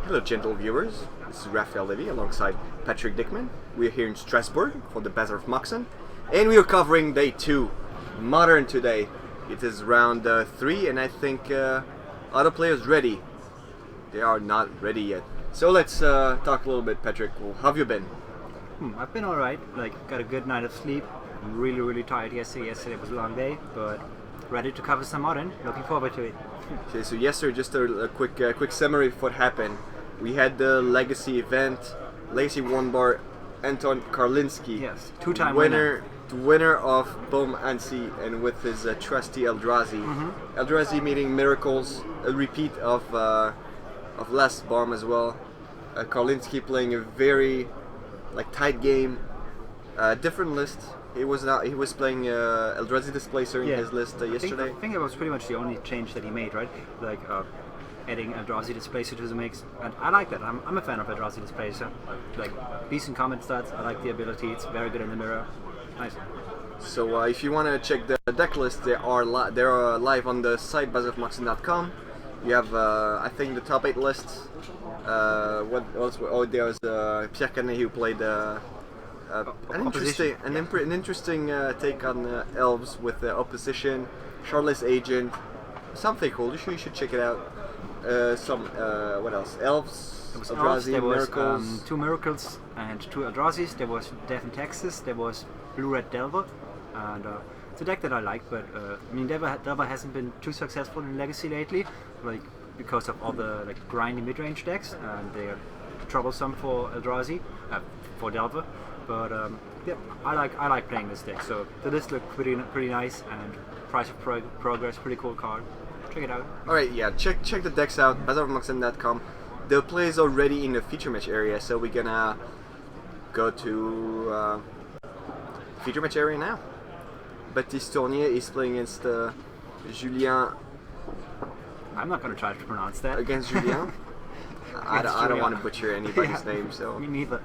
Hello, gentle viewers. This is Raphael Levy alongside Patrick Dickman. We are here in Strasbourg for the Bazaar of Moxon, and we are covering day 2, Modern today. It is round 3, and I think other players ready. They are not ready yet. So let's talk a little bit, Patrick. Well, how have you been? I've been alright. Got a good night of sleep. I'm really tired yesterday. Yesterday was a long day, but ready to cover some Modern. Looking forward to it. Okay, so yesterday, just a quick summary of what happened. We had the Legacy event. Legacy won by Anton Karlinski. Yes, two-time winner of BoM Annecy, and with his trusty Eldrazi. Eldrazi meaning miracles, a repeat of last BoM as well. Karlinski playing a very tight game, different list. He was playing Eldrazi Displacer in his list yesterday. I think that was pretty much the only change that he made, right? Adding Eldrazi Displacer to the mix, and I like that. I'm a fan of Eldrazi Displacer. Decent comment stats. I like the ability. It's very good in the mirror. Nice. So if you want to check the deck list, they are live on the site bazaarofmoxon.com. You have I think the top 8 lists. What else? Oh, there's Pierre Canet who played an interesting take on elves with the opposition. Charlotte's Agent, something cool. You should check it out. What else? Elves, Eldrazi, there was Miracles. 2 Miracles and 2 Eldrazi's. There was Death in Texas. There was Blue-Red Delver, and it's a deck that I like. But Delver hasn't been too successful in Legacy lately, because of all the grindy mid-range decks, and they are troublesome for Eldrazi, for Delver. But I like playing this deck. So the list looked pretty nice, and Price of Progress, pretty cool card. Check it out. Alright, yeah, check the decks out, bazaarofmoxon.com. The play is already in the feature match area, so we're gonna go to feature match area now. Baptiste Tournier is playing against Julien. I'm not gonna try to pronounce that. Against Julien? I don't want to butcher anybody's name, so. Me neither.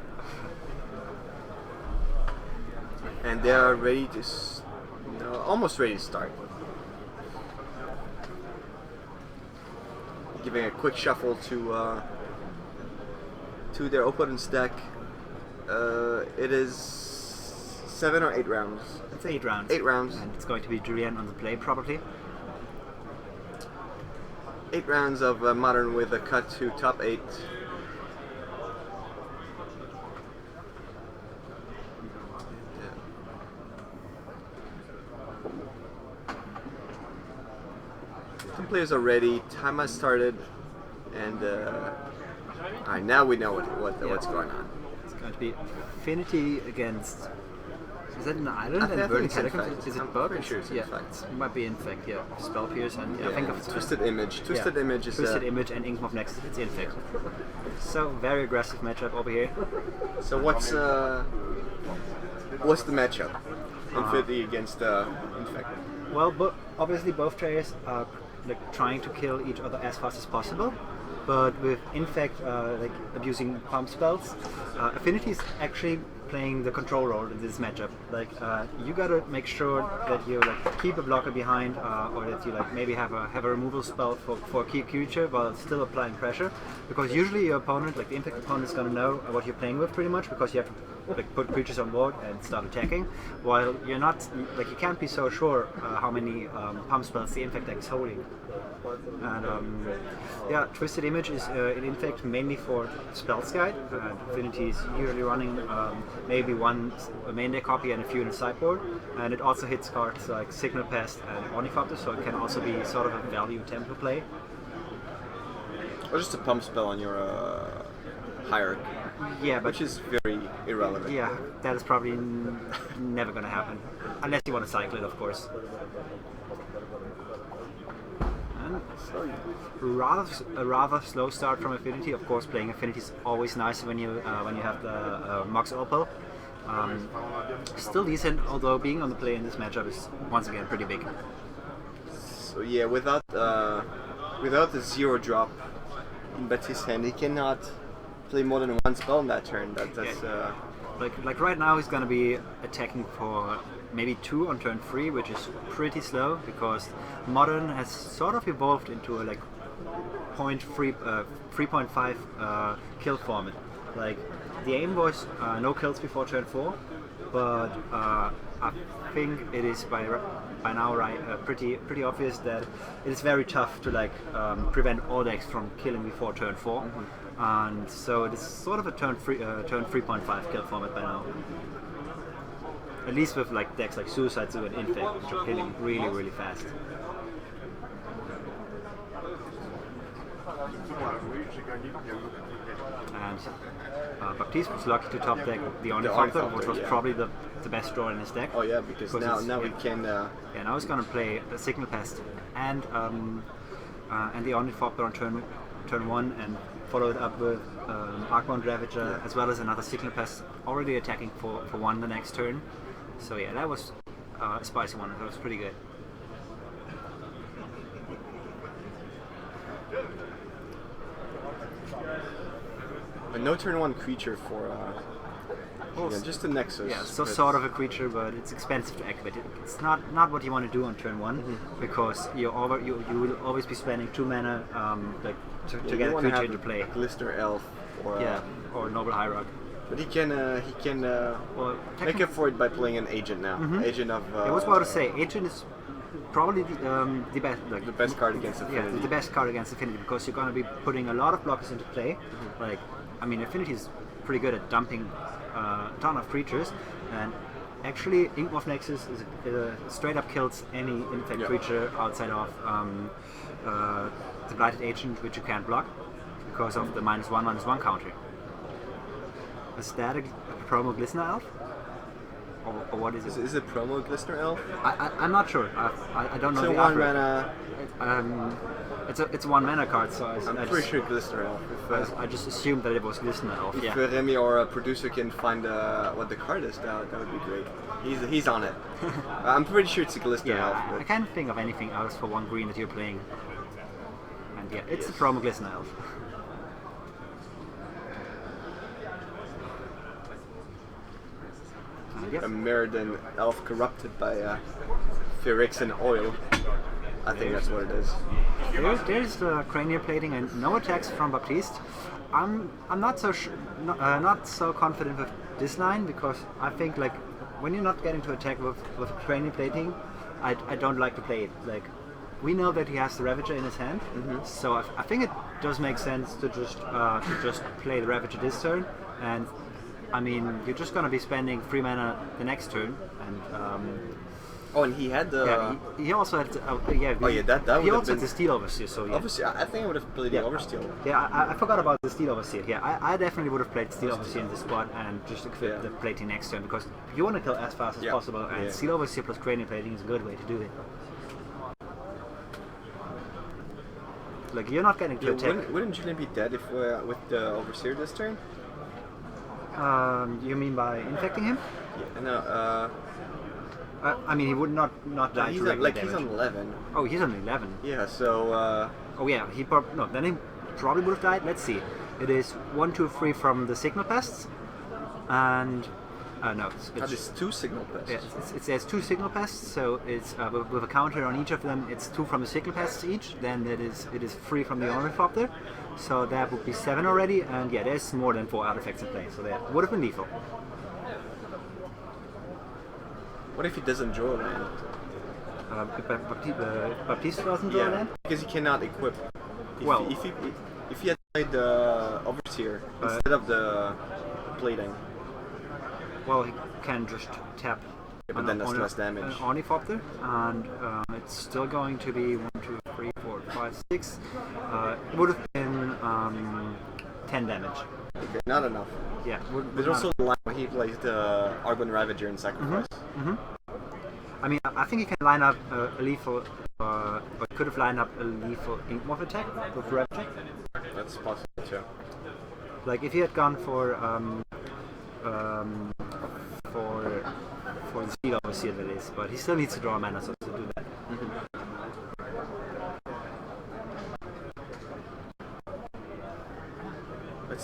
And they are ready to, almost ready to start. Giving a quick shuffle to their opponent's deck. It is 7 or 8 rounds. It's 8 rounds. 8 rounds. And it's going to be Julien on the play, probably. 8 rounds of Modern with a cut to top 8. Some players are ready. Time has started, and alright, now we know what's going on. It's going to be Affinity against. Is that an island? I think Burning it's Catacombs? Infect. Is it I'm both? pretty sure it's Infect. It might be Infect. Yeah, Spell Pierce and I think of Twisted Image. Twisted Image is Twisted Image and Inkmoth next. It's Infect. So very aggressive matchup over here. So what's the matchup? Infinity against Infect. Well, obviously both players are trying to kill each other as fast as possible, but with Infect abusing pump spells, Affinity is actually playing the control role in this matchup. You gotta make sure that you keep a blocker behind, or that you maybe have a removal spell for a key creature while still applying pressure, because usually your opponent, the Infect opponent, is gonna know what you're playing with pretty much, because you have to put creatures on board and start attacking, while you're not you can't be so sure how many pump spells the Infect deck is holding. And Twisted Image is in Infect mainly for Spells Guide, and Affinity is usually running maybe one main deck copy and a few in the sideboard, and it also hits cards like Signal Pest and Ornithopter, so it can also be sort of a value tempo play. Or just a pump spell on your hierarchy. Yeah, but which is very irrelevant. Yeah, that is probably never going to happen, unless you want to cycle it, of course. And a rather slow start from Affinity. Of course, playing Affinity is always nice when you have the Mox Opal. Still decent, although being on the play in this matchup is once again pretty big. So yeah, without the 0 drop in Baptiste's hand, he cannot play more than one spell in that turn. Like right now he's gonna be attacking for maybe 2 on turn 3, which is pretty slow because Modern has sort of evolved into a 3.5 kill format. Like the aim was no kills before turn 4, but I think it is by now pretty obvious that it is very tough to like prevent all decks from killing before turn 4, and so it is sort of a turn 3.5 kill format by now. At least with like decks like Suicide Zoo and Infect, which are killing really fast. And Baptiste was lucky to top deck the Ornithopter, which was probably the best draw in his deck. Oh yeah, because now he can. Yeah, now he's gonna play a Signal Pest and the Ornithopter on turn 1, and follow it up with Arcbound Ravager, as well as another Signal Pest already attacking for 1 the next turn. So yeah, that was a spicy one. That was pretty good. A no turn 1 creature for just a Nexus. Yeah, so sort of a creature, but it's expensive to activate. It's not what you want to do on turn 1, because you will always be spending 2 mana to get a creature into play. Glistener Elf or Noble Hierarch. But he can make up for it by playing an Agent now. Agent of. I was about to say, Agent is probably the best. Like, the best card against Affinity. Yeah, the best card against Affinity, because you're going to be putting a lot of blockers into play. Like, I mean, Affinity is pretty good at dumping a ton of creatures, and actually, Inkmoth Nexus straight up kills any Infect creature outside of the Blighted Agent, which you can't block because of the -1/-1 counter. Is that a promo Glistener Elf? Or what is it? Is it promo Glistener Elf? I'm not sure. I don't know. It's the a 1 mana. It's a 1 mana card, so I'm pretty sure Glistener Elf. I just assumed that it was Glistener Elf. If Remy or a producer can find what the card is, that would be great. He's on it. I'm pretty sure it's a Glistener Elf. Yeah, I can't think of anything else for 1 green that you're playing. And yeah, it's the promo Glistener Elf. A Meriden Elf corrupted by Phyrexian Oil. I think that's what it is. There's the Cranial Plating and no attacks from Baptiste. I'm not so confident with this line, because I think like when you're not getting to attack with Cranial Plating, I don't like to play it. Like, we know that he has the Ravager in his hand, so I think it does make sense to just play the Ravager this turn. And I mean, you're just gonna be spending 3 mana the next turn, and and he had the. Yeah, he also had. That he also had the Steel Overseer. So yeah. Obviously, I think I would have played the Oversteel. Yeah, I forgot about the Steel Overseer. Yeah, I definitely would have played Steel Overseer in this squad and just equipped the plating next turn, because you want to kill as fast as possible, and Steel Overseer plus Cranial Plating is a good way to do it. Like, you're not getting to attack. Wouldn't Julian be dead if with the Overseer this turn? You mean by infecting him? Yeah, no. I mean, he would not die to regular damage. He's on 11. Oh, he's on 11. Yeah, so. Oh yeah, then he probably would have died. Let's see. It is 1, 2, 3 from the Signal Pests, and no, it's 2 Signal Pests. Yeah, it says 2 Signal Pests, so it's with a counter on each of them. It's 2 from the Signal Pests each. Then it is 3 from the Ornithopter. So that would be 7 already, and yeah, there's more than 4 artifacts in play, so that would have been lethal. What if he doesn't draw a land? Baptiste doesn't draw a land? Because he cannot equip. If he had played the Overseer instead of the Plating. Well, he can just tap. Yeah, but then that's less damage. Ornithopter, and it's still going to be 1, 2, 3, 4, 5, 6. It would have been 10 damage. Okay, not enough. Yeah. There's also the line where he plays the Argon Ravager in Sacrifice. I mean, I think he can line up a lethal, or could have lined up a lethal Inkmoth attack with Ravager. That's possible too. Like, if he had gone for the Steel Overseer, that is, but he still needs to draw a mana so to do that.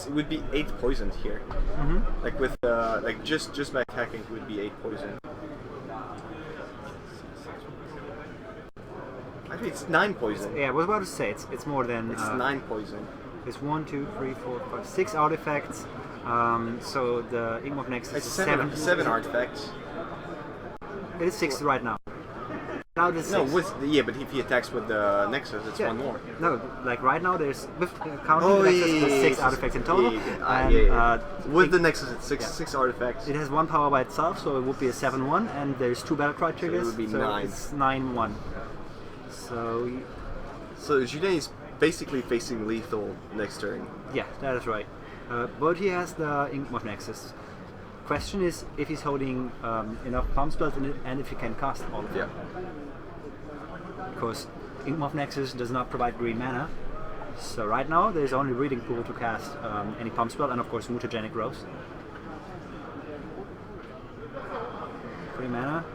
It would be 8 poisoned here. Like with just by attacking, it would be 8 poison. think it's 9 poison. Yeah, I was about to say it's more than. It's 9 poison. It's 1, 2, 3, 4, 5, 6 artifacts. So the Ink of Nexus It's is 7 artifacts. It is 6 right now. Now there's 6. But if he attacks with the Nexus, it's 1 more. No, like right now there's with counting the Nexus, there's 6 artifacts in total. With the Nexus, it's 6 artifacts. It has 1 power by itself, so it would be a 7/1, and there's 2 battle cry triggers. So it would be 9. It's 9/1. So Julien is basically facing lethal next turn. Yeah, that is right. But he has the Ink of Nexus. Question is if he's holding enough pump spells in it, and if he can cast all of them. Because Ink of Nexus does not provide green mana. So right now there's only Reading Pool to cast any pump spell, and of course Mutagenic Growth. 3 mana.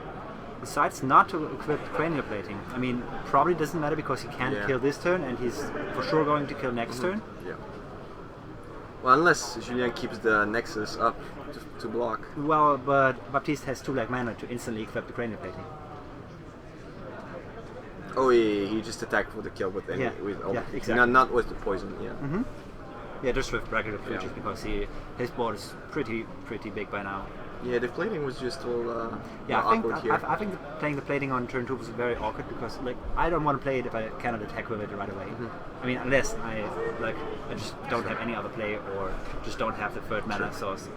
Decides not to equip Cranial Plating. I mean, probably doesn't matter because he can't kill this turn, and he's for sure going to kill next turn. Yeah. Well, unless Julien keeps the Nexus up to block. Well, but Baptiste has 2 black mana to instantly equip the Cranial Plating. Oh yeah, he just attacked for the kill with any exactly. Not with the poison. Yeah. Yeah, just with regular creatures because his board is pretty big by now. Yeah, the plating was just all awkward here. I think playing the plating on turn 2 was very awkward because like I don't want to play it if I cannot attack with it right away. I mean, unless I just don't have any other play or just don't have the third mana source.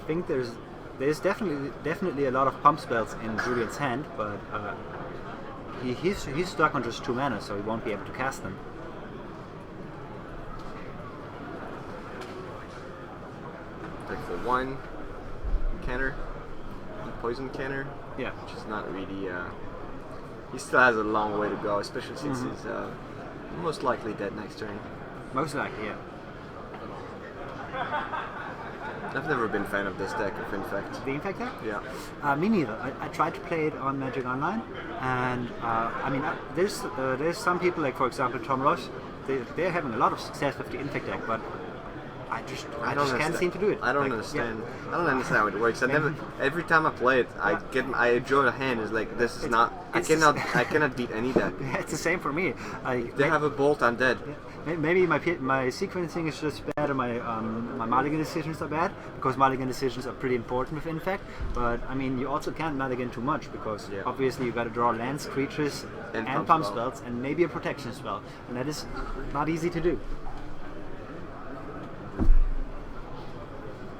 I think there's definitely a lot of pump spells in Julian's hand, but he's stuck on just 2 mana, so he won't be able to cast them. Like for 1 canner, poison canner. Yeah. Which is not really. He still has a long way to go, especially since he's most likely dead next turn. Most likely, yeah. I've never been a fan of this deck of Infect. The Infect deck? Yeah. Me neither. I tried to play it on Magic Online, and I mean, there's some people like, for example, Tom Ross. They're having a lot of success with the Infect deck, but I just can't seem to do it. I don't understand. I don't understand how it works. Every time I play it, I enjoy the hand. It's like this is not. I cannot beat any deck. It's the same for me. They have a bolt, I'm dead. Maybe my sequencing is just bad, or my mulligan decisions are bad, because mulligan decisions are pretty important with Infect. But I mean, you also can't mulligan too much because obviously you got to draw lands, creatures, and pump spells, and maybe a protection spell, and that is not easy to do.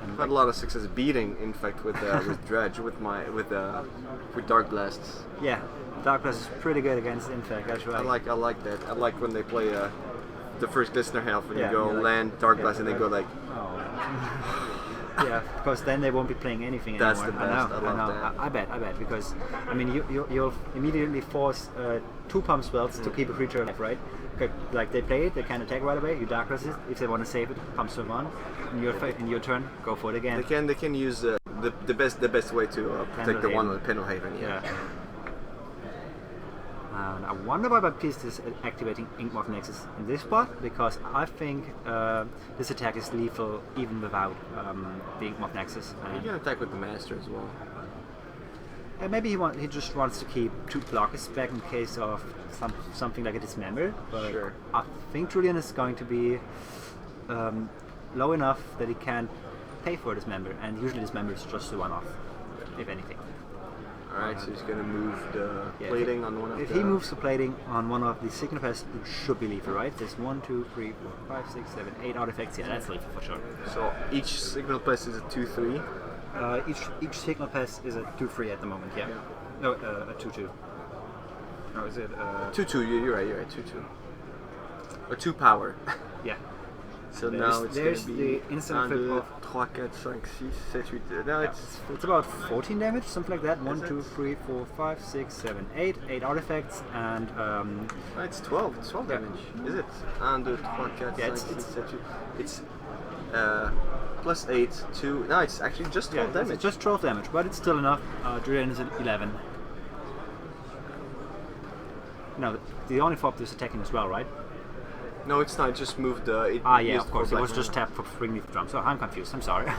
I've had a lot of success beating Infect with Dredge with Dark Blasts. Yeah, Dark Blast is pretty good against Infect. That's right. I like that. I like when they play the first Glistener half when you go land Dark Blast and they go like. Yeah, because then they won't be playing anything anymore. That's the best. I love that. I bet because I mean you'll immediately force 2 pump spells to keep a creature alive, right? Okay, like they play it, they can attack right away. You Dark Blast it. If they want to save it, pump spell 1. In your turn, go for it again. They can use the best way to protect the one with Pendelhaven. Yeah. I wonder why Baptiste is activating Ink of Nexus in this spot, because I think this attack is lethal even without the Ink of Nexus. You can attack with the Master as well. Maybe he just wants to keep 2 blockers back in case of something like a Dismember. But I think Julian is going to be low enough that he can pay for Dismember, and usually Dismember is just a one-off, if anything. Alright, so he's going to move the plating on one of If he moves the plating on one of the Signal Pass, it should be lethal, right? There's 1, 2, 3, 4, 5, 6, 7, 8 artifacts. Yeah, that's lethal for sure. So each Signal Pass is a 2/3? Each Signal Pass is a 2/3 at the moment, yeah. No, a 2/2. No, is it? 2/2, you're right, 2/2. Or 2 power. Yeah. So now it's going to be the instant flip of 3, 4, 5, 6, 7, 8. No, it's about 14 damage, something like that. 1, 2, 3, 4, 5, 6, 7, 8. 8 artifacts, and it's 12. It's 12 damage. Is it? 1, 2, 3, 4, 5, 6, 7, 8. It's plus 8 to. No, it's actually just 12 damage. It's just 12 damage, but it's still enough. Julian is at 11. No, the only flop is attacking as well, right? No, it's not. It just moved. It Yeah, used of course. for It was black just mana. tapped for spring drum. So I'm confused. I'm sorry.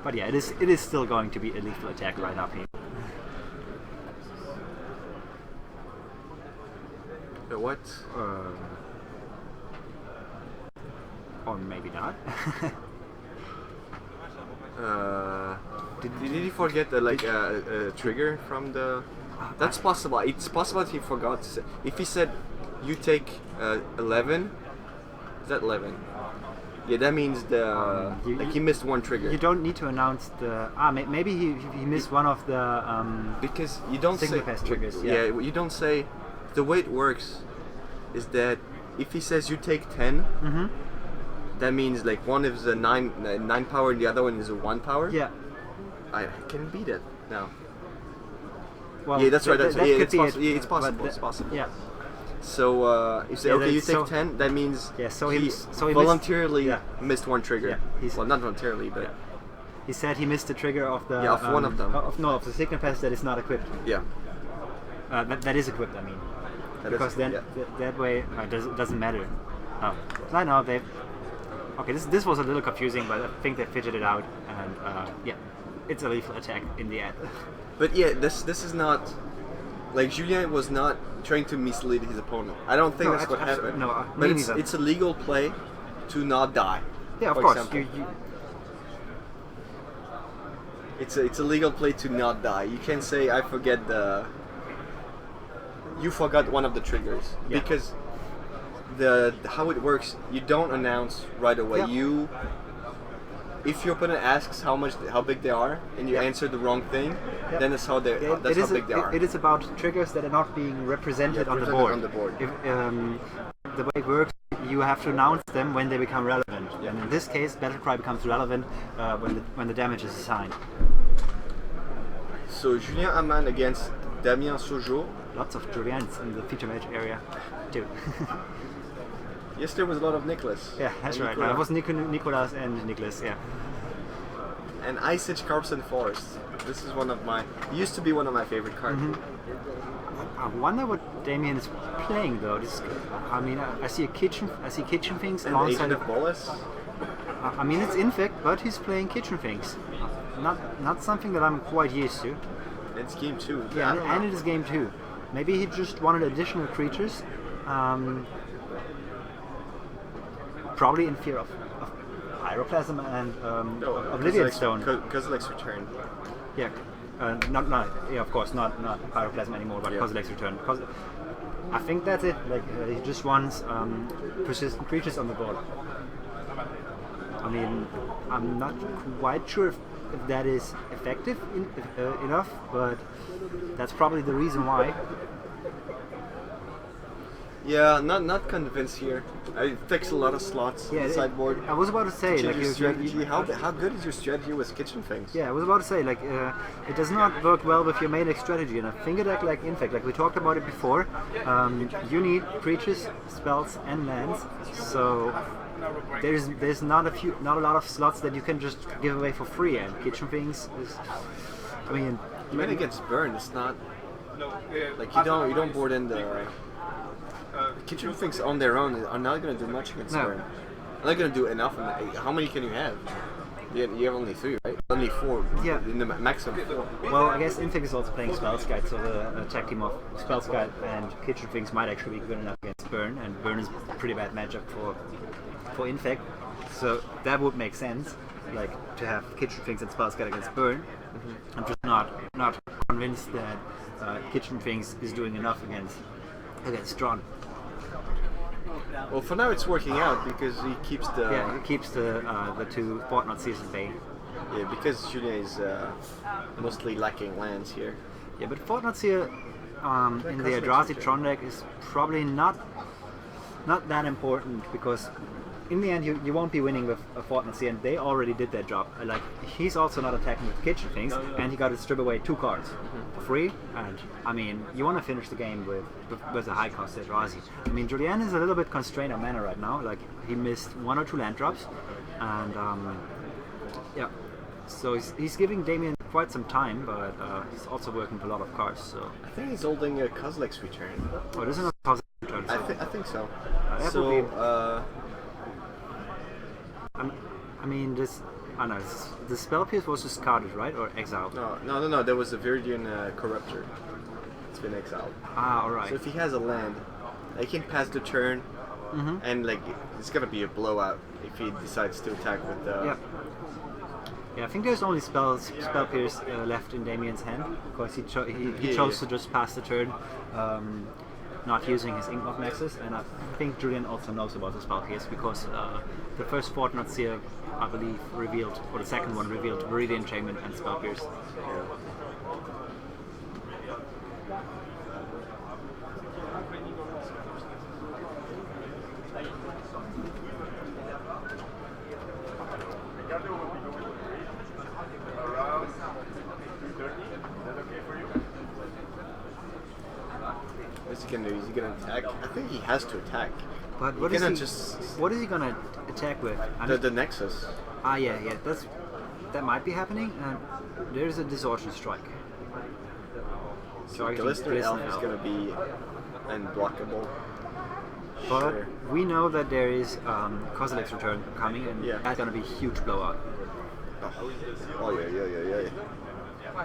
But yeah, it is still going to be a lethal attack right up here. What? Or maybe not. Did he forget a trigger from the? That's possible. It's possible he forgot. If he said, "You take 11," is that 11? Yeah, that means he missed one trigger. You don't need to announce the. Maybe he missed one of the. Because you don't signal say pass triggers. Yeah, you don't say. The way it works is that if he says you take 10, that means like one is a 9 power and the other one is a 1 power. Yeah. I can beat it now. Well, Yeah, that's right. That's, that yeah, could it's, be possible. it, Yeah, it's possible. but It's possible. Yeah. So you say, Yeah, okay, you so- take 10. That means Yeah, so he he voluntarily yeah. missed one trigger. Yeah, well, not voluntarily, but He said he missed the trigger of the. Yeah, of one of them. Of the signal pass that is not equipped. yeah. That is equipped. I mean, That because is- then yeah. that way it doesn't matter. Right now they. Okay, this was a little confusing, but I think they figured it out, and yeah, it's a lethal attack in the end. But yeah, this is not like Julien was not trying to mislead his opponent. I don't think No, that's what happened. no, but me it's neither. it's a legal play to not die. Yeah, of for course. example. It's a legal play to not die. You can't say I forget the. You forgot one of the triggers Yeah. because how it works. You don't announce right away. Yeah. If your opponent asks how big they are and you Yeah. answer the wrong thing, Yeah. then that's how big they are. It is about triggers that are not being represented, Yeah, on, the presented board. on the board. If, the way it works, you have to announce them when they become relevant. Yeah. And in this case, battle cry becomes relevant when the damage is assigned. So Julien Aman against Damien Sojo. Lots of Julians in the feature match area, too. Yes, there was a lot of Nicholas. Yeah, that's And right. Nicolas. It was Nicolas and Nicholas. Yeah. And Ice Age Carps and Forest. This is used to be one of my favorite cards. I wonder what Damien is playing though. I mean, I see kitchen things And alongside. Agent of Bolas. I mean, it's infect, but he's playing kitchen things. Not something that I'm quite used to. It's game 2. Yeah, I don't and know. it is game 2. Maybe he just wanted additional creatures. Probably in fear of Pyroclasm and Oblivion Stone. Kozilek's Return. Yeah, yeah, of course, not Pyroclasm anymore, but Yeah. Kozilek's Return. I think that's it. Like he just wants persistent creatures on the board. I mean, I'm not quite sure if that is effective enough, but that's probably the reason why. Yeah, not convinced here. It takes a lot of slots on the sideboard. I was about to say, Change like your strategy. How good is your strategy with kitchen things? Yeah, I was about to say, like, it does not work well with your main deck strategy, and I think it like in fact, like we talked about it before, you need creatures, spells, and lands. So there's not a lot of slots that you can just give away for free, and kitchen things is, I mean, Even against burn, it's not like you don't board in the kitchen things on their own are not going to do much against No. burn. They're not going to do enough. How many can you have? You have only 3, right? Only 4. Yeah. In the maximum 4. well, I guess Infect is also playing Spells Guide, so the attack team of Spells Guide and Kitchen Things might actually be good enough against Burn, and Burn is a pretty bad matchup for Infect, so that would make sense, like to have Kitchen Things and Spells Guide against Burn. I'm just not convinced that Kitchen Things is doing enough against Tron. Well, for now it's working out because he keeps the Yeah, it keeps the 2 Fortnite Seasons Bay. yeah, because Julien is mostly lacking lands here. Yeah, but Fortnite here in the Eldrazi Tron deck is probably not that important, because in the end you won't be winning with a Fortnite here, and they already did their job. Like, he's also not attacking with kitchen things, and he got to strip away 2 cards for free. And I mean, you want to finish the game with a high cost Eldrazi. I mean, Julien is a little bit constrained on mana right now. Like, he missed 1 or 2 land drops, and yeah. So he's giving Damien quite some time, but he's also working with a lot of cards. So I think he's holding a Kozilek's Return. this is not positive return. I think so. That So, would be- I mean, this. I know the spell pierce was discarded, right, or exiled? no. There was a Viridian Corruptor. It's been exiled. Ah, all right. So if he has a land, he can pass the turn, and like it's gonna be a blowout if he decides to attack with the. Yeah. Yeah, I think there's only spell pierce left in Damien's hand because he chose to just pass the turn, not using his Inkmoth Nexus, and I think Julian also knows about the spell pierce because the first Fortnite Seer, I believe, revealed, or the second one revealed Viridian Enchantment and spell pierce. What's he gonna do? Is he gonna attack? I think he has to attack. But What is he gonna attack with? the Nexus? Yeah, that might be happening. And there's a Distortion Strike. So Glistener Elf is gonna be unblockable. But Sure. we know that there is Kozilek's Return coming, and that's gonna be a huge blowout. Oh yeah.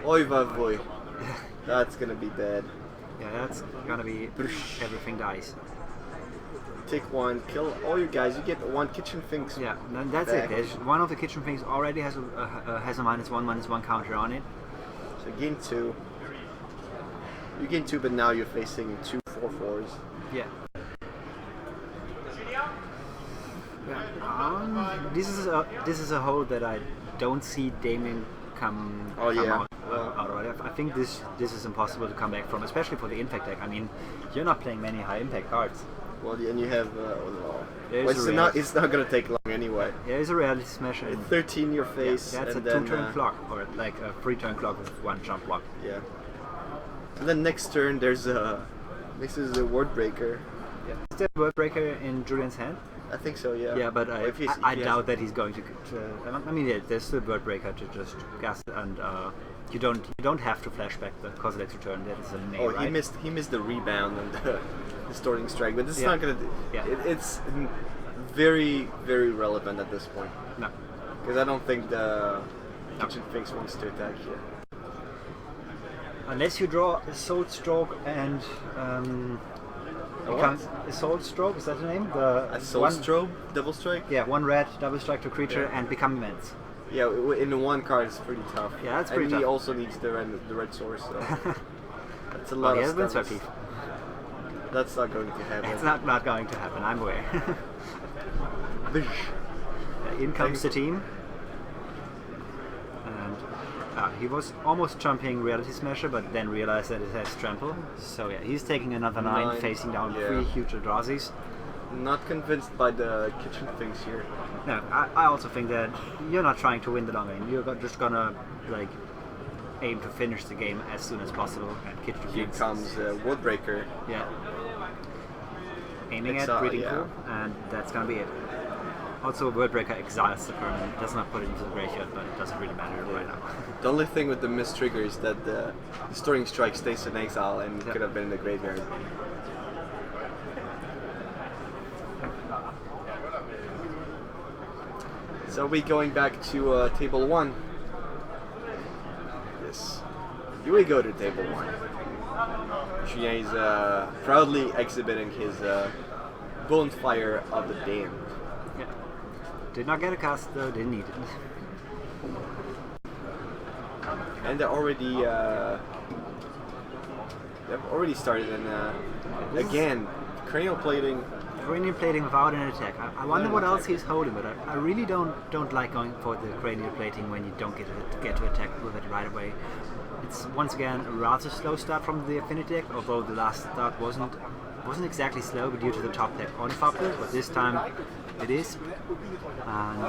Oy vavoy. That's gonna be bad. Yeah, that's gonna be everything dies. Take one, kill all you guys. You get one Kitchen Finks. Yeah, then that's back. it. There's one of the Kitchen Things already has a -1/-1 counter on it. So gain 2. You gain 2, but now you're facing 2 4/4s. Yeah. This is a hole that I don't see Damien come out of it. I think this is impossible to come back from, especially for the Infect deck. I mean, you're not playing many high impact cards. Well, and you have. It's not gonna take long anyway. There's a Reality Smash. And 13 your face. that's and a then, 2-turn clock, or like a 3-turn clock with 1 jump block. Yeah. And then next turn there's a. This is a Word Breaker. Yeah. Is there a Word Breaker in Julian's hand? I think so. Yeah. Yeah, but Well, if I he doubt that he's going to. I mean, yeah, there's still Word Breaker to just cast, and you don't have to flashback the Kozilek's Return. That is a main, Oh, right? he missed the rebound and the Distorting Strike, but this is not gonna. It's very very relevant at this point. No. Because I don't think the Kitchen Finks wants to attack here. Unless you draw a Soul Stroke and what? a Soul Stroke, is that the name? A Soul Stroke, Double Strike? Yeah, 1 red, double strike to creature and become immense. Yeah, in the one card it's pretty tough. Yeah, that's pretty and tough. he also needs the red source, so that's a lot He of has been stuff. Swift. That's not going to happen. It's not going to happen, I'm aware. In comes the team. And he was almost jumping Reality Smasher, but then realized that it has Trample. So yeah, he's taking another 9, facing down 3 huge Eldrazi's. Not convinced by the Kitchen Finks here. No, I also think that you're not trying to win the long game. You're just gonna like aim to finish the game as soon as possible and Kitchen Here Finks. comes Word Breaker. Yeah. Aiming Exile, at Breeding yeah. Pool, and that's gonna be it. Also, Wordbreaker exiles the permanent. It does not put it into the graveyard, but it doesn't really matter right now. The only thing with the missed trigger is that the Distorting Strike stays in exile and could have been in the graveyard. So we going back to table 1. Yes. Here we go to table 1. Julien is proudly exhibiting his bonfire of the damned. Yeah. Did not get a cast though, didn't need it. And they're already they've already started and again cranial plating. Cranial plating without an attack. I wonder what else he's holding, but I really don't like going for the cranial plating when you don't get to attack with it right away. It's once again a rather slow start from the Affinity deck, although the last start wasn't exactly slow due to the top deck on Fabler, but this time it is. And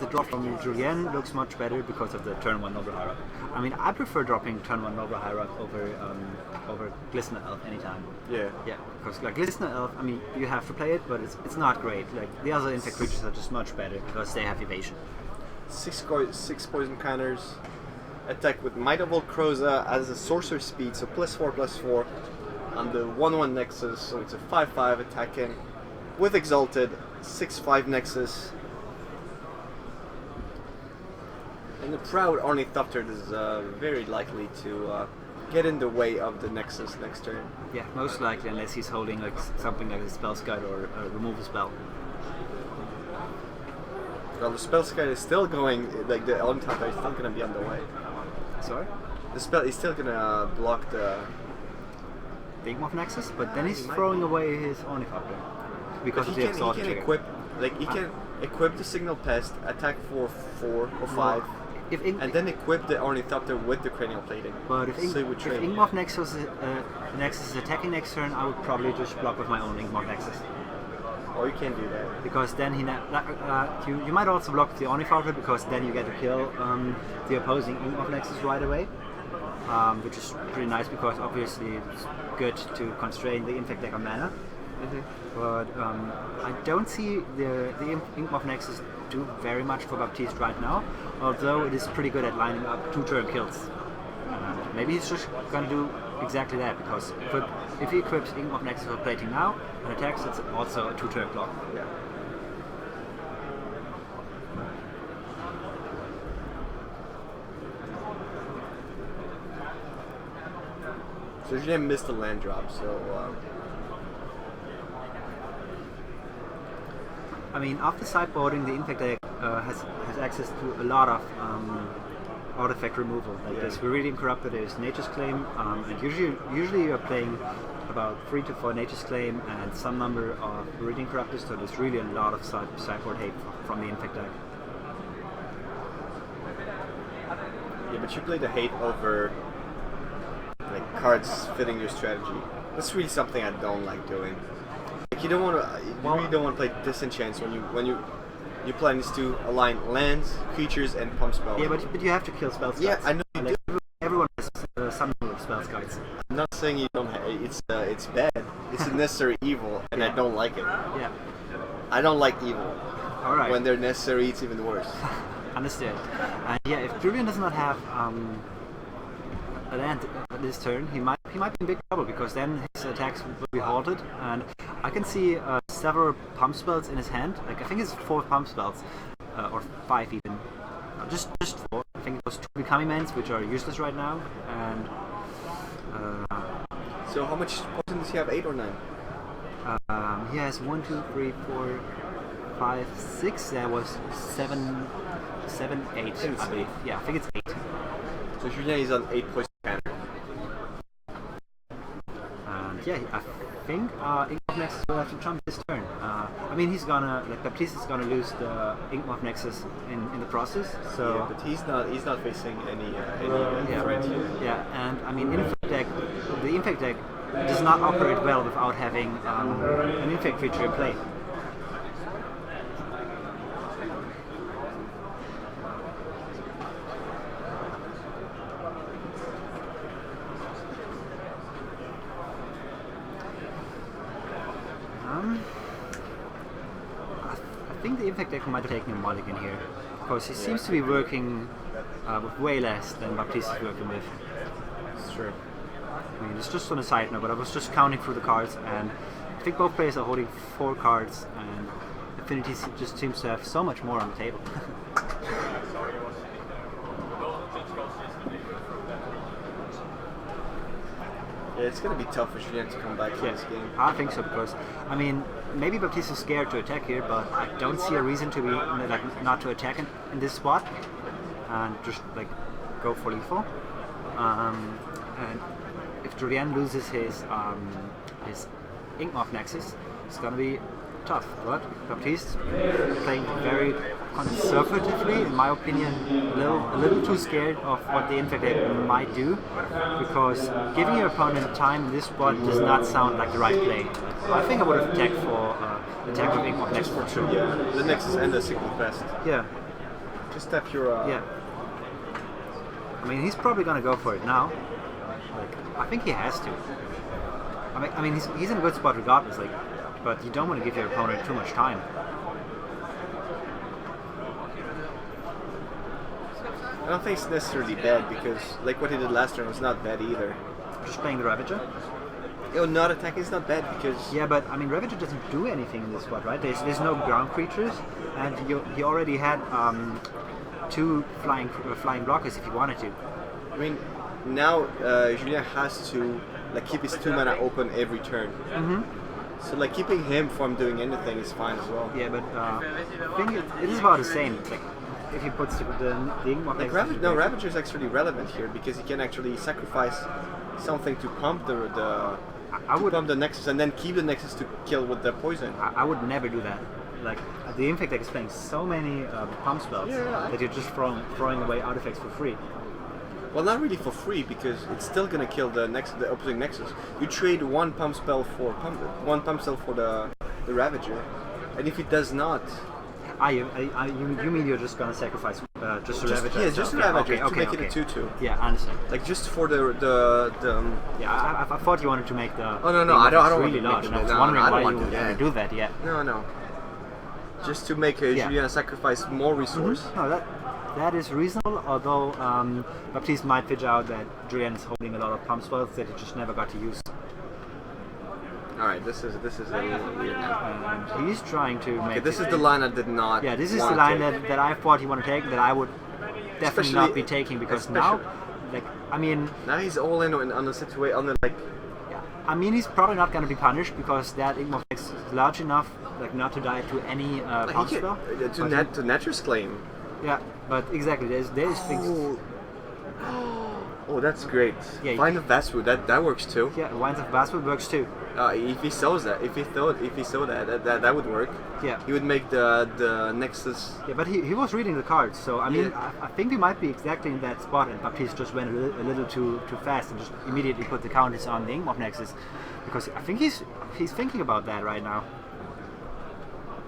the drop from Julien looks much better because of the turn 1 Noble Hierarch. I mean, I prefer dropping turn 1 Noble Hierarch over Glistener Elf anytime. Yeah. Yeah, because like Glistener Elf, I mean, you have to play it, but it's not great. Like the other infect creatures are just much better because they have evasion. 6 poison counters. Attack with Might of Old Croza as a sorcerer speed, so +4/+4. on the 1/1 Nexus, so it's a 5/5 attacking with Exalted, 6/5 Nexus. And the Proud Ornithopter is very likely to get in the way of the Nexus next turn. Yeah, most likely, unless he's holding like something like a Spell Scud or a removal spell. Well, the Spell Scud is still going, like the Ornithopter is still going to be on the way. Sorry? The spell is still going to block the Inkmoth Nexus, but then he's throwing away his Ornithopter because of the Exalted he can trigger. equip, like he can equip the Signal Pest, attack for 4 or 5, and then equip the Ornithopter with the Cranial Plating. But if, so it would trade. Inkmoth Nexus is attacking next turn, I would probably just block with my own Inkmoth Nexus. Or you can't do that. Because then you might also block the Ornithopter, because then you get to kill the opposing Inkmoth Nexus right away, which is pretty nice because obviously it's good to constrain the Infect deck on mana. But I don't see the Inkmoth Nexus do very much for Baptiste right now, although it is pretty good at lining up 2-turn kills. Maybe he's just gonna do exactly that, because if he equips Inkmoth Nexus for plating now and attacks, it's also a 2-turn block. Yeah. So Julien missed the land drop, so I mean, after sideboarding, the Infect deck has access to a lot of artifact removal. Like there's Viridian Corruptor, there's Nature's Claim, and usually you're playing about 3 to 4 Nature's Claim and some number of Viridian Corruptors, so there's really a lot of sideboard hate from the Infect deck. yeah, but you play the hate over like cards fitting your strategy. That's really something I don't like doing. Like you really don't want to play Disenchants when you plan is to align lands, creatures, and pump spells. Yeah, but you have to kill spell scuds. Yeah, I know. Like, everyone has some number of spell scuds. I'm not saying you don't. It's bad. It's a necessary evil, and I don't like it. Yeah. I don't like evil. All right. When they're necessary, it's even worse. Understood. And yeah, if Julian does not have a land this turn, he might be in big trouble, because then his attacks will be halted, and I can see several pump spells in his hand. Like I think it's 4 pump spells, or 5 even. Just 4. I think it was 2 Becoming Mans, which are useless right now, and So how much poison does he have? 8 or 9? he has 1, 2, 3, 4, 5, 6. There was 7, 8. I believe. Yeah, I think it's 8. So Julien is on 8 poison counter. Yeah, I think Inkmoth Nexus will have to jump this turn. I mean, Baptiste is gonna lose the Inkmoth Nexus in the process. So Yeah, but he's not facing any yeah, threat here. yeah, and I mean, the Infect deck does not operate well without having an Infect creature in play. I think the Infect deck might have taken a mulligan here, because he seems to be working with way less than Baptiste is working with. It's true. I mean, it's just on a side note, but I was just counting through the cards, and I think both players are holding 4 cards, and Affinity just seems to have so much more on the table. Yeah, it's gonna be tough for Julien to come back to this game. I think so, because I mean, maybe Baptiste is scared to attack here, but I don't see a reason to be not to attack in this spot and just like go for lethal. And if Julien loses his Inkmoth Nexus, it's gonna be tough. But Baptiste playing very conservatively, in my opinion, a little too scared of what the Infect deck might do, because giving your opponent time in this spot does not sound like the right play. I think I would have attacked for attack with Inkmoth Nexus for sure. Yeah, the Nexus and the Signal Pest. Yeah. Just tap your. Yeah. I mean, he's probably gonna go for it now. Like, I think he has to. I mean, he's in a good spot regardless. Like, but you don't want to give your opponent too much time. I don't think it's necessarily bad, because like what he did last turn was not bad either. Just playing the Ravager. not attacking is not bad because Yeah, but I mean, Ravager doesn't do anything in this spot, right? There's no ground creatures, and he already had two flying blockers if he wanted to. I mean now Julien has to like keep his 2 mana open every turn. So like keeping him from doing anything is fine as well. Yeah, but I think it is about the same. Like, if he puts the thing Like Ravager is actually relevant here because he can actually sacrifice something to pump pump the Nexus and then keep the Nexus to kill with the poison. I would never do that. Like the Infect Deck is playing so many pump spells that you're just throwing away artifacts for free. Well, not really for free because it's still gonna kill the opposing Nexus. You trade one pump spell for the Ravager, and if it does not. You mean you're just gonna sacrifice just the Ravager? Yeah, just the Ravager to make it a 2/2. Yeah, I understand. Like just for the Yeah, I thought you wanted to make the. Oh no, I don't really want large. to I was no, wondering I don't why want you to would do that. Yeah. No. Just to make Julien sacrifice more resource. No, that is reasonable. Although Baptiste might figure out that Julien is holding a lot of pump spells that he just never got to use. All right, this is a little weird now. And he's trying to make. Okay, this is the line I did not. Yeah, this is the line that I thought he wanted to take. That I would definitely not be taking because now, like, I mean. Now he's all in on the situation on the like. Yeah, I mean he's probably not going to be punished because that Igmos is large enough, like, not to die to any pump spell. To Nature's Claim. Yeah, but exactly. There's things. Oh, that's great. Yeah, Vine of Vastwood, that works too. Yeah, Vines of Vastwood works too. If he sows that, if he saw that would work. Yeah. He would make the Nexus. Yeah, but he was reading the cards, so I mean I think we might be exactly in that spot, and Baptiste just went a little too fast and just immediately put the counters on the Ingmoth Nexus, because I think he's thinking about that right now.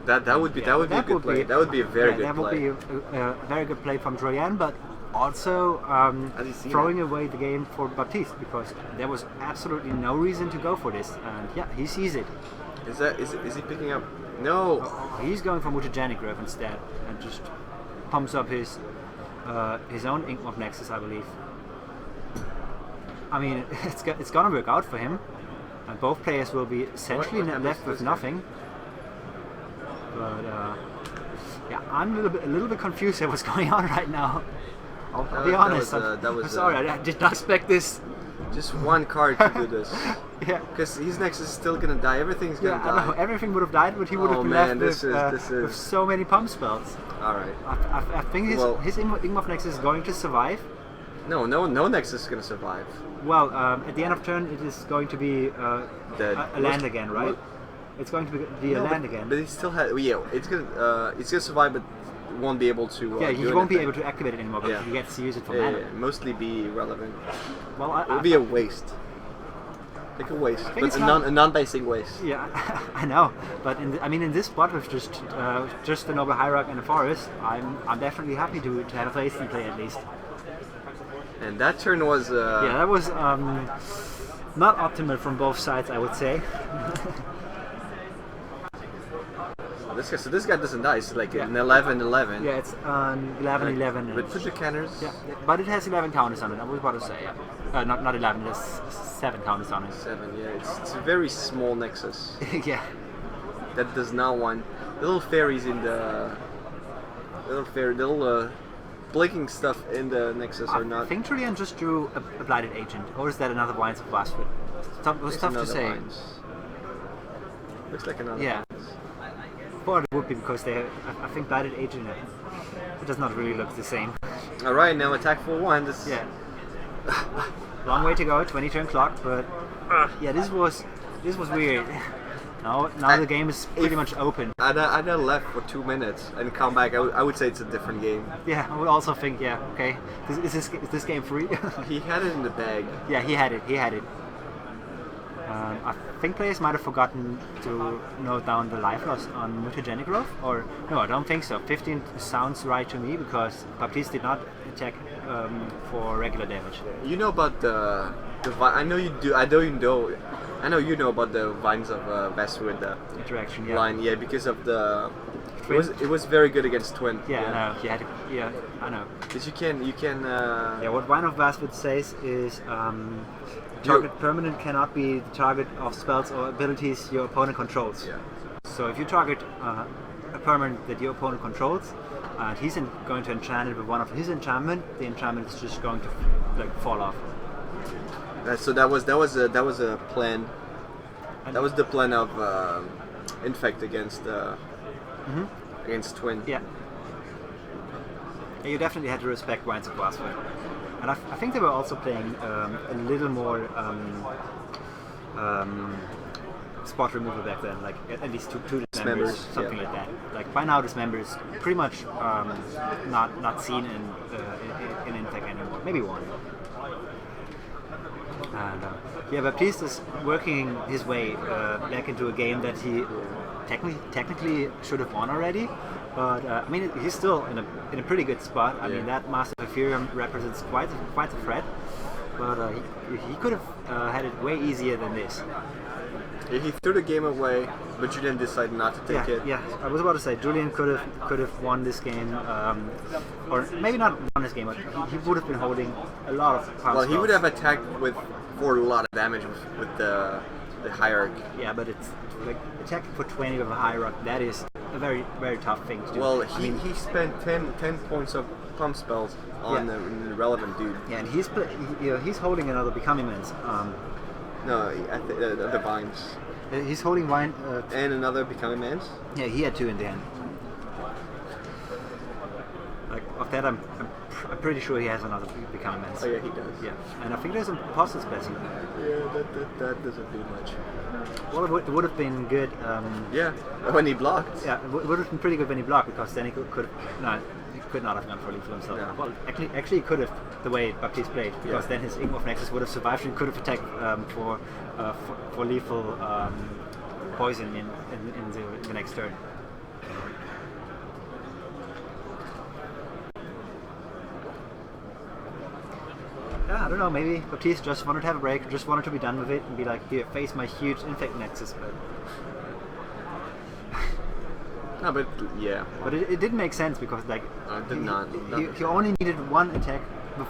That would be a good play. That would be a very good play. That would be a very good play from Julien, but also throwing away the game for Baptiste because there was absolutely no reason to go for this, and yeah, he sees it. Is he picking up? No. He's going for Mutagenic Growth instead and just pumps up his own Ingmoth Nexus, I believe. I mean, it's gonna work out for him, and both players will be essentially left with nothing. But yeah, I'm a little bit confused at what's going on right now. I'll be honest. I'm sorry, I did not expect this. Just one card to do this. Yeah. Because his Nexus is still gonna die. Everything's gonna die. I know. Everything would have died, but he would have been left with so many pump spells. All right. I think his Ingmoth Nexus is going to survive. No Nexus is gonna survive. Well, at the end of turn, it is going to be a land again, right? It's going to be a land again. But he still has. Yeah, it's gonna survive, but won't be able to. Yeah, he won't be able to activate it anymore, but he gets to use it for mana. Yeah, mostly be irrelevant. Well, it'll be a waste. Like a waste, but a non-basing waste. Yeah, I know. But in this spot with just the Noble Hierarch and the Forest, I'm definitely happy to have a wasting play at least. And that turn was. Yeah, that was not optimal from both sides, I would say. This guy doesn't die. It's like an 11-11. Yeah, it's an 11-11. With push counters. Yeah, but it has 11 counters on it. I was about to say. Not 11. There's 7 counters on it. 7. Yeah, it's a very small Nexus. Yeah. That does not want little fairies in the little blinking stuff in the Nexus are not. I think Julien just drew a Blighted Agent, or is that another Vines of Vastwood? It was tough to say. Vines. Looks like another. Yeah. Vines. But it would be because I think Blighted Agent, it does not really look the same. Alright, now attack for 1. Yeah. Long way to go, 20 turn clock, but yeah, this was weird. Now the game is pretty much open. I'd left for 2 minutes and come back. I would say it's a different game. Yeah, I would also think, yeah, okay. Is this game free? He had it in the bag. Yeah, he had it. I think players might have forgotten to note down the life loss on Mutagenic Growth, or no, I don't think so. 15 sounds right to me because Baptiste did not attack for regular damage. You know about the I know you do. I know you know about the Vines of Vastwood interaction. Yeah. Line, yeah, because of the Twin. It was very good against Twin. Yeah, I know. You had to, yeah, I know. Because you can. Yeah, what Wine of Basswood says is target permanent cannot be the target of spells or abilities your opponent controls. Yeah. So if you target a permanent that your opponent controls, and he's going to enchant it with one of his enchantment, the enchantment is just going to fall off. So that was a plan. That was the plan of Infect against against Twin. Yeah. You definitely had to respect Wines of Basswood. And I think they were also playing a little more spot removal back then, like at least two dismembers, something like that. Like by now, dismember is pretty much not seen in Infect anymore. Maybe one. And yeah, Baptiste is working his way back into a game that he technically should have won already. But I mean, he's still in a pretty good spot. I mean, that Master of Ethereum represents quite a threat. But he could have had it way easier than this. Yeah, he threw the game away, but Julian decided not to take it. Yeah, I was about to say Julian could have won this game, or maybe not won this game, but he would have been holding a lot of power. Well, he would have attacked for a lot of damage with the hierarchy. Yeah, but it's like attacking for 20 with a hierarchy. That is a very, very tough thing to do. Well, he spent 10 points of pump spells on the relevant dude. Yeah, and he's holding another Become Immense. No, the vines. He's holding wine. And another Become Immense? Yeah, he had two in the end. Like, of that, I'm pretty sure he has another Become Immense. Oh, yeah, he does. Yeah, and I think there's an Apostle's Blessing. Yeah, that doesn't do much. Well, it would have been good. Yeah, when he blocked. Yeah, it would have been pretty good when he blocked, because then he could not have gone for lethal himself. Yeah. Well, actually he could have, the way Baptiste played, because then his Ink of Nexus would have survived and could have attacked for lethal poison in the next turn. Yeah, I don't know, maybe Baptiste just wanted to have a break, just wanted to be done with it and be like, here, face my huge Infect Nexus, but... No, but yeah. But it didn't make sense, because like he only needed one attack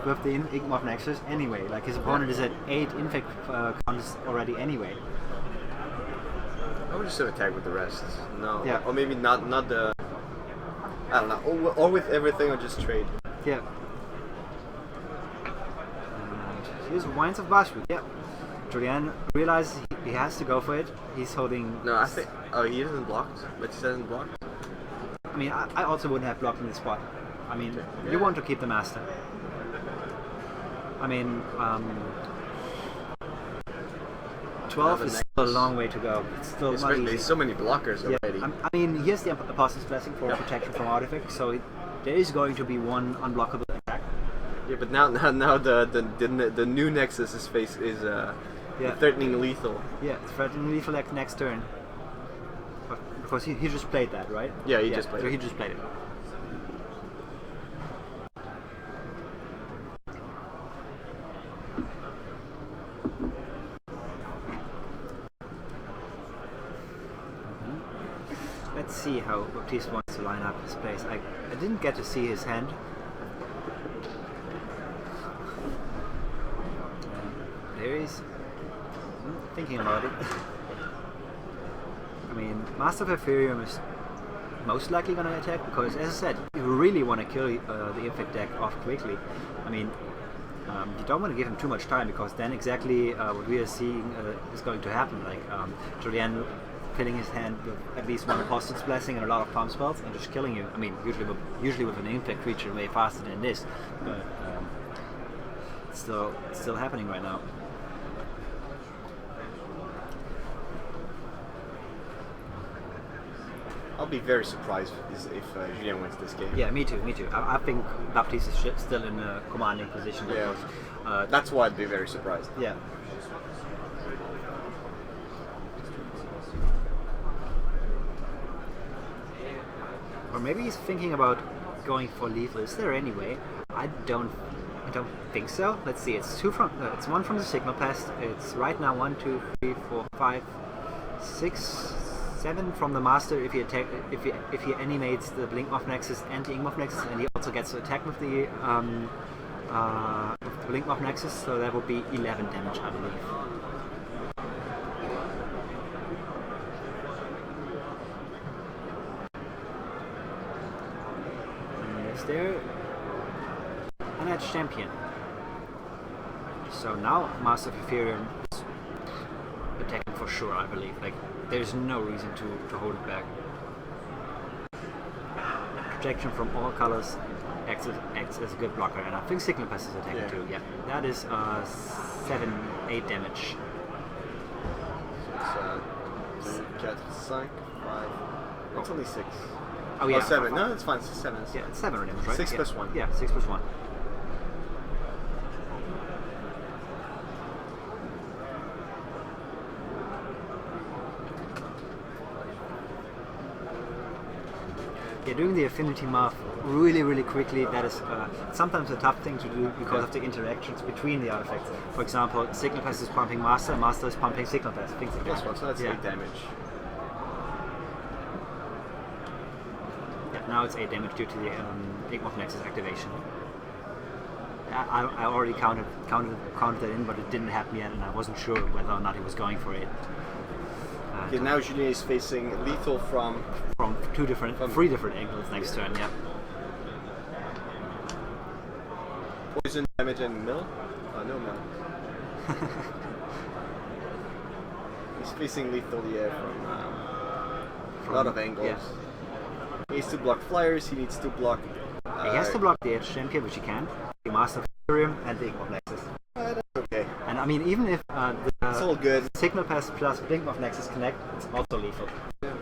with the Ink of Nexus anyway. Like his opponent is at 8 Infect counters already anyway. I would just have attacked with the rest. No. Yeah. Or maybe not the... I don't know. Or with everything, or just trade. Yeah. Here's Wines of Basswood. Yeah. Julian realizes he has to go for it. He's holding... No, I think... Oh, he isn't blocked? But he doesn't block? I mean, I also wouldn't have blocked in this spot. I mean, you want to keep the Master. I mean, 12 is still a long way to go. It's still not easy. There's so many blockers already. I mean, here's the Apostle's Blessing for protection from artifacts, so there is going to be one unblockable attack. Yeah, but now the new Nexus is threatening lethal. Yeah, threatening lethal next turn. Because he just played that, right? Yeah, he just played it. He just played it. Let's see how Baptiste wants to line up his plays. I didn't get to see his hand. There he's thinking about it. I mean, Master of Ethereum is most likely going to attack, because, as I said, you really want to kill the Infect deck off quickly. I mean, you don't want to give him too much time, because then exactly what we are seeing is going to happen. Like Julian filling his hand with at least one Apostle's Blessing and a lot of palm spells, and just killing you. I mean, usually with an Infect creature way faster than this, but it's still happening right now. I'll be very surprised if Julien wins this game. Yeah, me too. I think Baptiste is still in a commanding position. Yeah, because, that's why I'd be very surprised. Yeah. Or maybe he's thinking about going for lethal. Is there any way? I don't think so. Let's see. It's it's one from the Signal Pest. It's right now 1, 2, 3, 4, 5, 6, 7 from the master if he attack if he animates the Blink Moth Nexus and the Ink Moth Nexus, and he also gets to attack with the Blink Moth Nexus, so that would be 11 damage, I believe. And yes, there, Unedged Champion. So now Master of Ethereum is attacking for sure, I believe. Like, there's no reason to hold it back. Protection from all colors acts as a good blocker, and I think Signal Pass is attacking too. Yeah, that is 7-8 damage. So it's 4, 5. It's only 6. Oh yeah, 7. No, it's fine. It's 7. Yeah, it's 7 damage, right? 6 yeah. plus 1. Yeah, 6 plus 1. Yeah, doing the affinity math really quickly, that is sometimes a tough thing to do because of the interactions between the artifacts. For example, Signal Pass is pumping Master, Master is pumping Signal Pass, things like that. So that's 8 damage. Yeah, now it's 8 damage due to the Ink Moth Nexus activation. I already counted that in, but it didn't happen yet, and I wasn't sure whether or not he was going for it. Okay, now Julien is facing lethal from 3 different angles next turn. Yeah. Poison damage and mill? No mill. He's facing lethal from a lot of angles. Yeah. He needs to block flyers. He needs to block. He has to block the Edge Champion, which he can. The Master of Ethereum and the Ink Moth Nexus. That's okay. And I mean, even if it's all good. Signal Pass plus Blink Moth Nexus connect, it's also lethal. Yeah.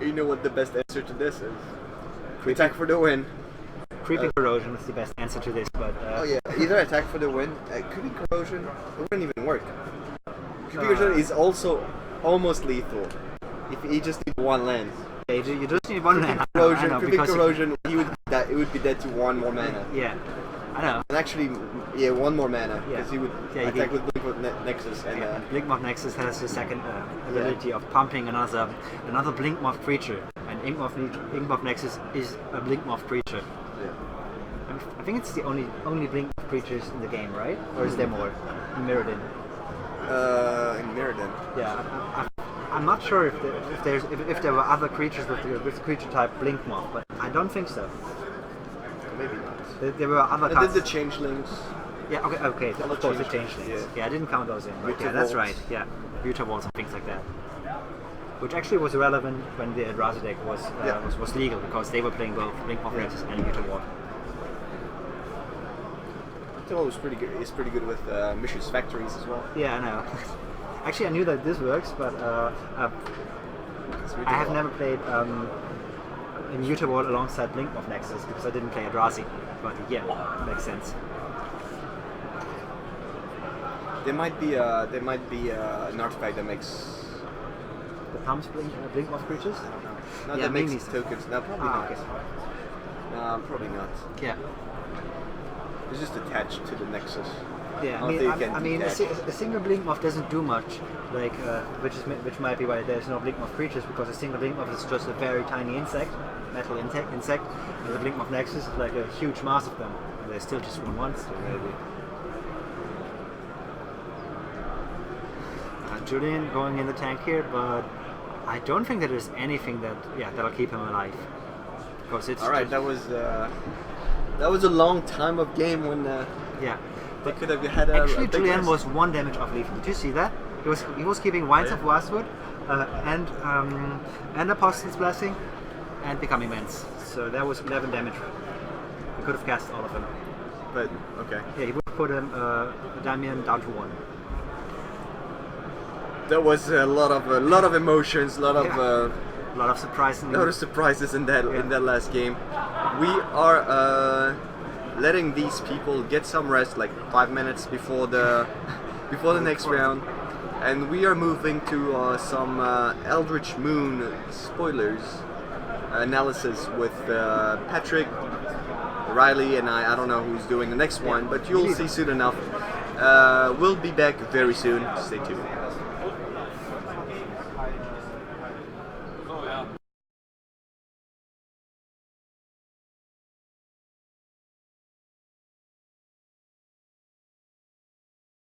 You know what the best answer to this is? Attack for the win. Creeping Corrosion is the best answer to this, but... oh yeah, either attack for the win. Creeping Corrosion, it wouldn't even work. Creeping Corrosion is also almost lethal. If he just needs 1 land. Yeah, you just need 1 mana. Creeping Corrosion, he would it would be dead to 1 more mana. Yeah, I know. And actually, 1 more mana, because he would attack with Blink Moth Nexus. And Blink Moth Nexus has the second ability of pumping another Blink Moth creature, and Ink Moth Nexus is a Blink Moth creature. Yeah. I think it's the only Blink Moth creatures in the game, right? Or is there more? In Mirrodin. In Mirrodin. Yeah, I'm not sure if there were other creatures with the creature type Blink Moth, but I don't think so. Maybe not. There were other cards. cards. Did the changelings? Yeah, okay. Of course, the changelings. Yeah, I didn't count those in. But yeah, that's right. Yeah, Muta Walls and things like that. Which actually was irrelevant when the Eldrazi deck was legal, because they were playing both Blink Moth Nexus and Muta Wall. Muta was pretty good. It's pretty good with Mishra's Factories as well. Yeah, I know. Actually, I knew that this works, but I have never played in Muta Wall alongside Blink Moth Nexus because I didn't play Eldrazi. But yeah, makes sense. There might be an artifact that makes the pumps Blink Moth creatures. I don't know. No, that makes tokens. No, probably not. Okay. No, probably not. Yeah. It's just attached to the Nexus. Yeah, I mean, a single Blink Moth doesn't do much, like which might be why there's no Blink Moth creatures, because a single Blink Moth is just a very tiny insect, metal insect, and the Blink Moth Nexus is like a huge mass of them, and there's still just one monster, maybe. Julien going in the tank here, but I don't think that there's anything that'll keep him alive, because it's alright. That was a long time of game when yeah. They could have had a actually, big Julien rest. was 1 damage off lethal. Did you see that? He was keeping Winds of Wastwood and Apostle's Blessing and becoming Immense. So that was 11 damage. He could have cast all of them. But okay. Yeah, he would have put Damien down to 1. There was a lot of emotions, a lot of surprises in that last game. We are letting these people get some rest, like 5 minutes before the next round, and we are moving to some Eldritch Moon spoilers analysis with Patrick, Riley, and I don't know who's doing the next one, but you'll see soon enough. We'll be back very soon. Stay tuned.